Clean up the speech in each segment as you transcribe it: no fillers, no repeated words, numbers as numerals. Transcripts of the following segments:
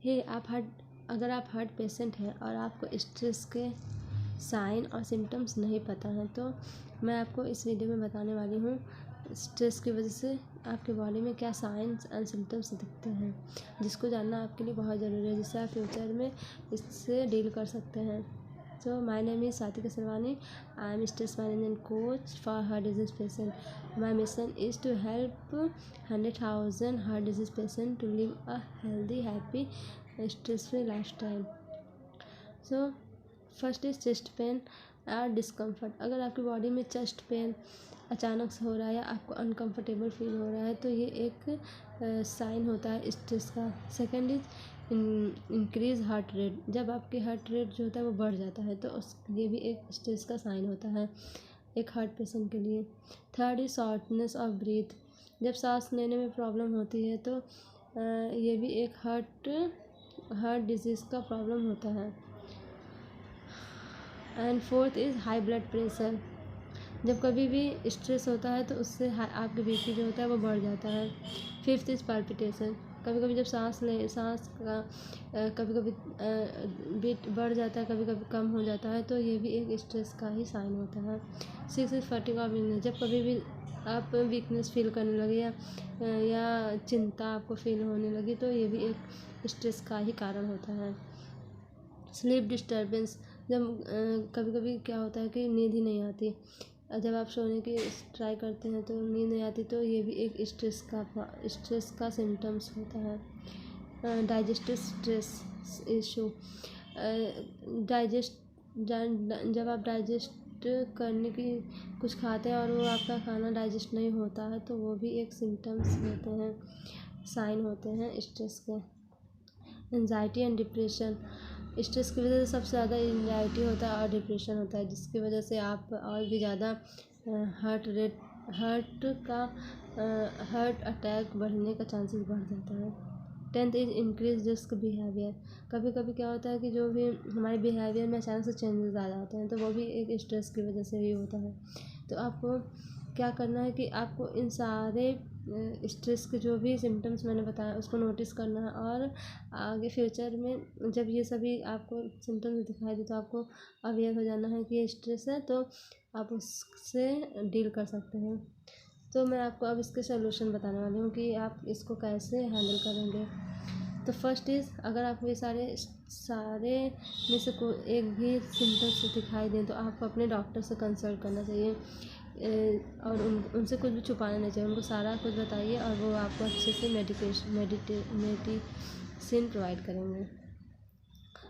अगर आप heart patient हैं और आपको स्ट्रेस के साइन और सिम्टम्स नहीं पता हैं तो मैं आपको इस वीडियो में बताने वाली हूँ स्ट्रेस की वजह से आपके बॉडी में क्या साइंस एंड सिम्टम्स दिखते हैं, जिसको जानना आपके लिए बहुत ज़रूरी है, जिससे आप फ्यूचर में इससे डील कर सकते हैं। So my name is Satika Sarvani. I am stress management coach for heart disease patient. My mission is to help 100,000 heart disease patient to live a healthy, happy, stress-free lifestyle. So first is chest pain और discomfort. अगर आपकी body में chest pain अचानक से हो रहा है या आपको अनकंफर्टेबल फील हो रहा है तो ये एक साइन होता है स्ट्रेस का। Second is increase heart rate. जब आपके हार्ट रेट जो होता है वो बढ़ जाता है तो ये भी एक स्ट्रेस का साइन होता है एक हार्ट पेशेंट के लिए। Third is shortness of breath. जब सांस लेने में प्रॉब्लम होती है तो ये भी एक हार्ट डिजीज़ का प्रॉब्लम होता है। And fourth is high blood pressure. जब कभी भी स्ट्रेस होता है तो उससे आपके बीपी जो होता है वो बढ़ जाता है। Fifth is palpitation. कभी कभी जब सांस का कभी कभी बीट बढ़ जाता है, कभी कभी कम हो जाता है तो ये भी एक स्ट्रेस का ही साइन होता है। Six is fatigue of weakness. जब कभी भी आप वीकनेस फील करने लगे या चिंता आपको फील होने लगी तो ये भी एक स्ट्रेस का ही कारण होता है। Sleep disturbance. जब कभी कभी क्या होता है कि नींद ही नहीं आती, जब आप सोने की ट्राई करते हैं तो नींद नहीं आती तो ये भी एक स्ट्रेस का सिम्टम्स होता है। Digestive stress issue. जब आप डाइजेस्ट करने की कुछ खाते हैं और वो आपका खाना डाइजेस्ट नहीं होता है तो वो भी एक सिम्टम्स होते हैं, साइन होते हैं स्ट्रेस के। Anxiety and depression. स्ट्रेस की वजह से सबसे ज़्यादा एंजाइटी होता है और डिप्रेशन होता है, जिसकी वजह से आप और भी ज़्यादा हार्ट अटैक बढ़ने का चांसेस बढ़ जाता है। Tenth is increase risk behaviour. कभी कभी क्या होता है कि जो भी हमारे बिहेवियर में अचानक से चेंजेस आ जाते हैं तो वो भी एक स्ट्रेस की वजह से ही होता है। तो आपको क्या करना है कि आपको इन सारे स्ट्रेस के जो भी सिम्टम्स मैंने बताया उसको नोटिस करना है और आगे फ्यूचर में जब ये सभी आपको सिम्टम्स दिखाई दे तो आपको अवेयर हो जाना है कि ये स्ट्रेस है, तो आप उससे डील कर सकते हैं। तो मैं आपको अब इसके सलूशन बताने वाली हूँ कि आप इसको कैसे हैंडल करेंगे। तो फर्स्ट इज़, अगर आपको ये सारे में से कोई एक भी सिम्टम्स दिखाई दें तो आपको अपने डॉक्टर से कंसल्ट करना चाहिए और उनसे कुछ भी छुपाना नहीं चाहिए। उनको सारा कुछ बताइए और वो आपको अच्छे से मेडिसिन प्रोवाइड करेंगे।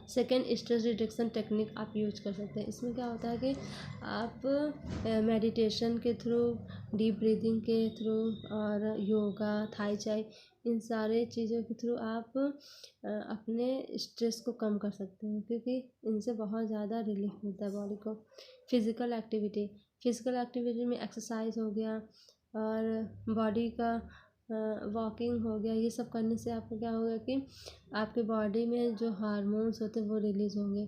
सेकेंड, स्ट्रेस रिडक्शन टेक्निक आप यूज कर सकते हैं। इसमें क्या होता है कि आप मेडिटेशन के थ्रू, डीप ब्रीदिंग के थ्रू और योगा, थाई चाई, इन सारे चीज़ों के थ्रू आप अपने स्ट्रेस को कम कर सकते हैं, क्योंकि इनसे बहुत ज़्यादा रिलीफ मिलता है बॉडी को। फिज़िकल एक्टिविटी में एक्सरसाइज हो गया और बॉडी का वॉकिंग हो गया। ये सब करने से आपको क्या होगा कि आपके बॉडी में जो हार्मोन्स होते हैं वो रिलीज़ होंगे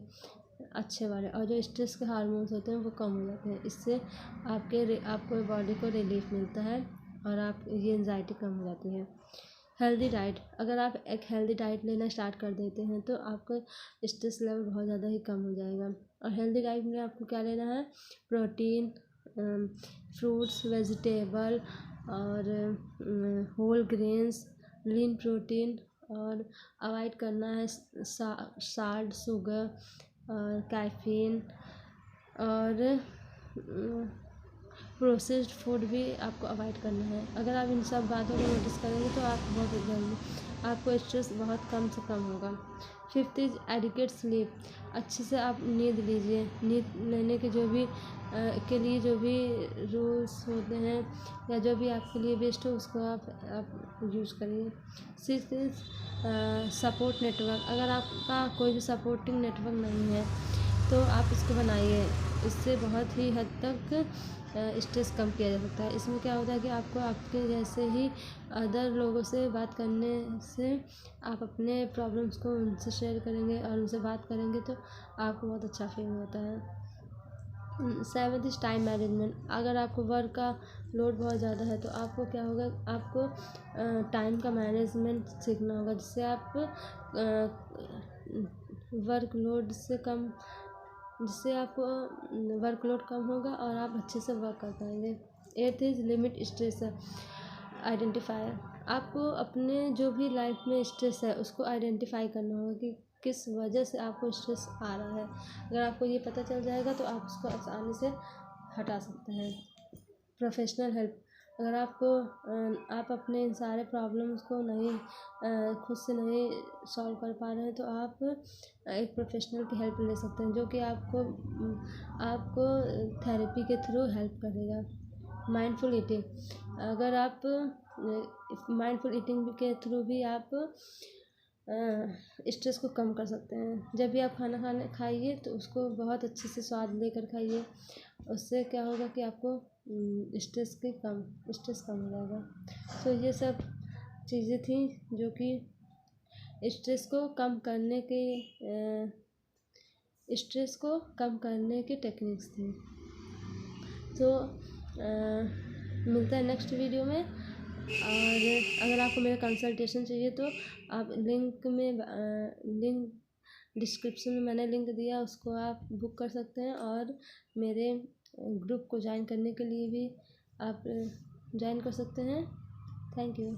अच्छे वाले, और जो स्ट्रेस के हार्मोन्स होते हैं वो कम हो जाते हैं। इससे आपको बॉडी को रिलीफ मिलता है और ये एंजाइटी कम हो जाती है। Healthy diet. अगर आप एक हेल्दी डाइट लेना स्टार्ट कर देते हैं तो आपका स्ट्रेस लेवल बहुत ज़्यादा ही कम हो जाएगा। और हेल्दी डाइट में आपको क्या लेना है? प्रोटीन, फ्रूट्स, वेजिटेबल और होल ग्रेन्स, लीन प्रोटीन, और अवॉइड करना है साल्ट, शुगर और कैफीन और प्रोसेस्ड फूड भी आपको अवॉइड करना है। अगर आप इन सब बातों को नोटिस करेंगे तो आप बहुत जल्दी आपको स्ट्रेस बहुत कम से कम होगा। Fifth is adequate sleep. अच्छे से आप नींद लीजिए। नींद लेने के लिए जो भी रूल्स होते हैं या जो भी आपके लिए बेस्ट हो उसको आप यूज़ करिए। Sixth is support network. अगर आपका कोई भी सपोर्टिंग नेटवर्क नहीं है तो आप इसको बनाइए। इससे बहुत ही हद तक स्ट्रेस कम किया जा सकता है। इसमें क्या होता है कि आपको आपके जैसे ही अदर लोगों से बात करने से आप अपने प्रॉब्लम्स को उनसे शेयर करेंगे और उनसे बात करेंगे तो आपको बहुत अच्छा फील होता है। Seventh is time management. अगर आपको वर्क का लोड बहुत ज़्यादा है तो आपको क्या होगा, आपको टाइम का मैनेजमेंट सीखना होगा, जिससे आप वर्कलोड से कम, जिससे आपको वर्कलोड कम होगा और आप अच्छे से वर्क कर पाएंगे। 8th is limit stress identifier. आपको अपने जो भी लाइफ में स्ट्रेस है उसको आइडेंटिफाई करना होगा कि किस वजह से आपको स्ट्रेस आ रहा है। अगर आपको ये पता चल जाएगा तो आप उसको आसानी से हटा सकते हैं। Professional help. अगर आपको आप अपने इन सारे प्रॉब्लम्स को नहीं खुद से नहीं सॉल्व कर पा रहे हैं तो आप एक प्रोफेशनल की हेल्प ले सकते हैं, जो कि आपको थेरेपी के थ्रू हेल्प करेगा। Mindful eating. अगर आप माइंडफुल ईटिंग के थ्रू भी आप स्ट्रेस को कम कर सकते हैं। जब भी आप खाना खाइए तो उसको बहुत अच्छे से स्वाद लेकर खाइए। उससे क्या होगा कि आपको स्ट्रेस कम हो जाएगा। तो ये सब चीज़ें थी जो कि स्ट्रेस को कम करने के टेक्निक्स थी। तो मिलता है नेक्स्ट वीडियो में। और अगर आपको मेरा कंसल्टेशन चाहिए तो आप लिंक डिस्क्रिप्शन में मैंने लिंक दिया, उसको आप बुक कर सकते हैं। और मेरे ग्रुप को ज्वाइन करने के लिए भी आप ज्वाइन कर सकते हैं। Thank you.